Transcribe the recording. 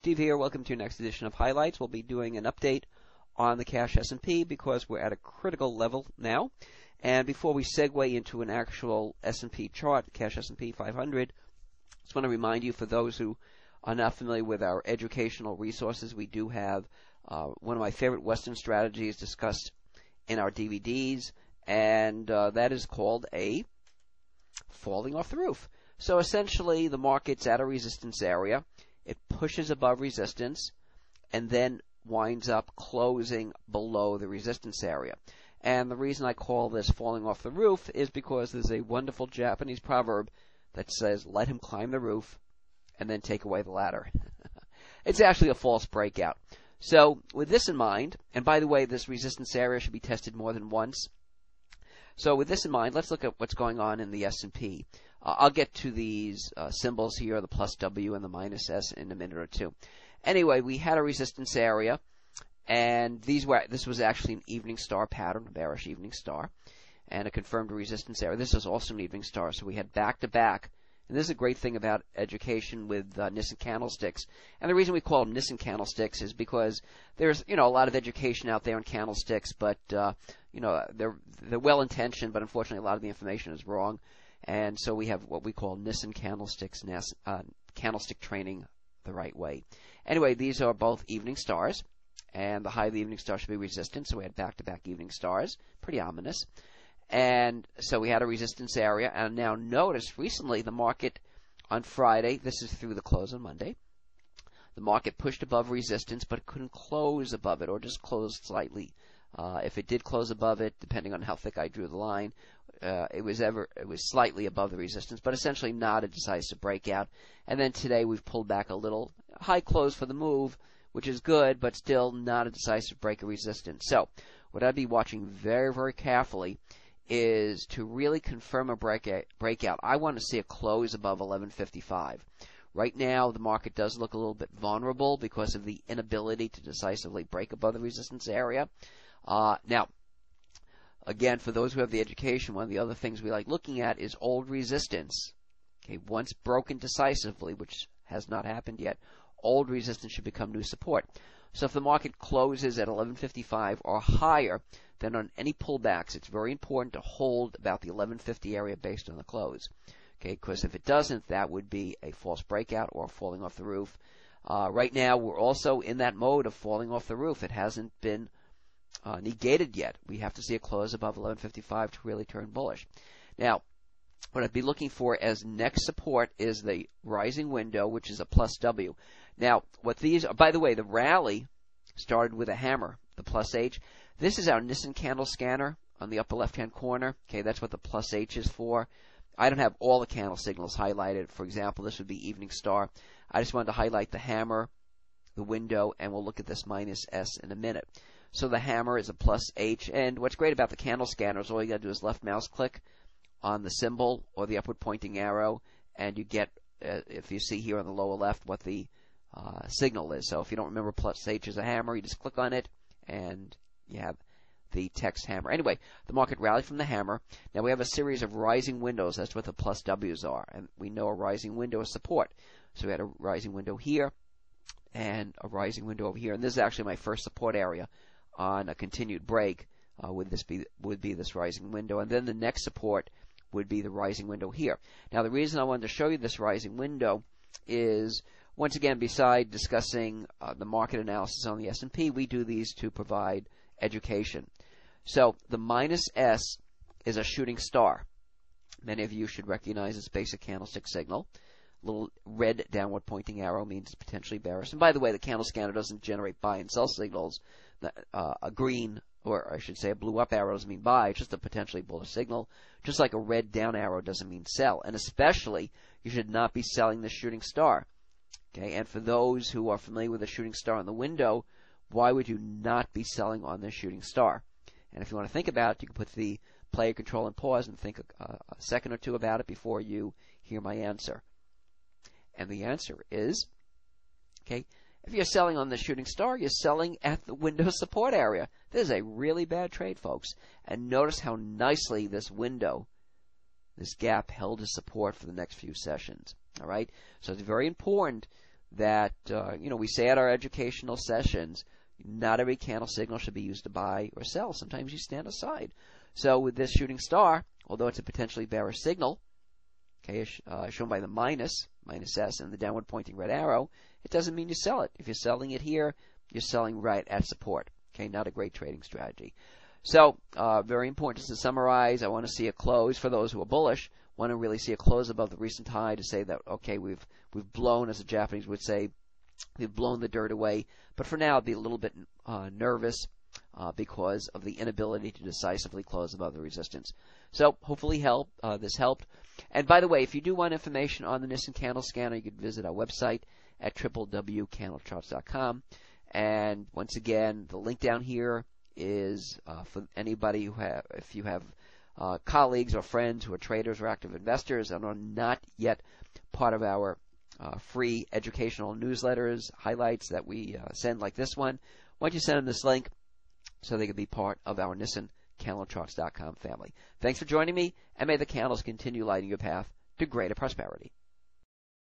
Steve here. Welcome to your next edition of Highlights. We'll be doing an update on the cash S&P because we're at a critical level now. And before we segue into an actual S&P chart, cash S&P 500, just want to remind you, for those who are not familiar with our educational resources, we do have one of my favorite Western strategies discussed in our DVDs, and that is called a falling off the roof. So essentially, the market's at a resistance area. It pushes above resistance and then winds up closing below the resistance area. And the reason I call this falling off the roof is because there's a wonderful Japanese proverb that says, let him climb the roof and then take away the ladder. It's actually a false breakout. So with this in mind, and by the way, this resistance area should be tested more than once. So with this in mind, let's look at what's going on in the S&P. I'll get to these symbols here, the plus W and the minus S, in a minute or two. Anyway, we had a resistance area, and this was actually an evening star pattern, a bearish evening star, and a confirmed resistance area. This is also an evening star, so we had back-to-back. And this is a great thing about education with Nissen candlesticks. And the reason we call them Nissen candlesticks is because there's, a lot of education out there on candlesticks, but, they're well-intentioned, but unfortunately a lot of the information is wrong. And so we have what we call Nissen candlesticks, candlestick training the right way. Anyway, these are both evening stars, and the high of the evening star should be resistance, so we had back-to-back evening stars. Pretty ominous. And so we had a resistance area, and now notice recently the market on Friday, this is through the close on Monday, the market pushed above resistance, but it couldn't close above it, or just closed slightly. If it did close above it, depending on how thick I drew the line, it was slightly above the resistance, but essentially not a decisive breakout. And then today we've pulled back a little, high close for the move, which is good, but still not a decisive break of resistance. So what I'd be watching very, very carefully is to really confirm a breakout. I want to see a close above 1155. Right now, the market does look a little bit vulnerable because of the inability to decisively break above the resistance area. Now, again, for those who have the education, one of the other things we like looking at is old resistance. Okay, once broken decisively, which has not happened yet, old resistance should become new support. So if the market closes at 1155 or higher, then on any pullbacks, it's very important to hold about the 1150 area based on the close. Okay, because if it doesn't, that would be a false breakout or falling off the roof. Right now, we're also in that mode of falling off the roof. It hasn't been negated yet. We have to see a close above 1155 to really turn bullish. Now, what I'd be looking for as next support is the rising window, which is a plus W. Now, what these are, by the way, the rally started with a hammer, the plus H. This is our Nissen candle scanner on the upper left-hand corner. Okay, that's what the plus H is for. I don't have all the candle signals highlighted. For example, this would be evening star. I just wanted to highlight the hammer, the window, and we'll look at this minus S in a minute. So the hammer is a plus H, and what's great about the candle scanner is all you got to do is left mouse click on the symbol or the upward pointing arrow, and you get, if you see here on the lower left, what the signal is. So if you don't remember plus H is a hammer, you just click on it, and you have the text hammer. Anyway, the market rallied from the hammer. Now we have a series of rising windows. That's what the plus W's are, and we know a rising window is support. So we had a rising window here and a rising window over here, and this is actually my first support area on a continued break. Would be this rising window, and then the next support would be the rising window here. Now the reason I wanted to show you this rising window is, once again, beside discussing the market analysis on the S&P, we do these to provide education. So the minus S is a shooting star. Many of you should recognize this basic candlestick signal. Little red downward pointing arrow means it's potentially bearish. And by the way, the candle scanner doesn't generate buy and sell signals. A green, or I should say a blue up arrow doesn't mean buy. It's just a potentially bullish signal. Just like a red down arrow doesn't mean sell. And especially, you should not be selling the shooting star. Okay, and for those who are familiar with the shooting star on the window, why would you not be selling on this shooting star? And if you want to think about it, you can put the player control and pause and think a second or two about it before you hear my answer. And the answer is, okay, if you're selling on the shooting star, you're selling at the window support area. This is a really bad trade, folks. And notice how nicely this window, this gap, held as support for the next few sessions. All right? So it's very important that, we say at our educational sessions, not every candle signal should be used to buy or sell. Sometimes you stand aside. So with this shooting star, although it's a potentially bearish signal, okay, shown by the minus S and the downward pointing red arrow, it doesn't mean you sell it. If you're selling it here, you're selling right at support. Okay, not a great trading strategy. So, very important to summarize. I want to see a close for those who are bullish. Want to really see a close above the recent high to say that, okay, we've blown, as the Japanese would say, we've blown the dirt away. But for now, I'll be a little bit nervous because of the inability to decisively close above the resistance. So, hopefully this helped. And by the way, if you do want information on the Nissen Candle Scanner, you can visit our website at www.candlecharts.com. And once again, the link down here is for anybody if you have colleagues or friends who are traders or active investors and are not yet part of our free educational newsletters, highlights that we send like this one. Why don't you send them this link so they can be part of our NissenCandleCharts.com family. Thanks for joining me, and may the candles continue lighting your path to greater prosperity.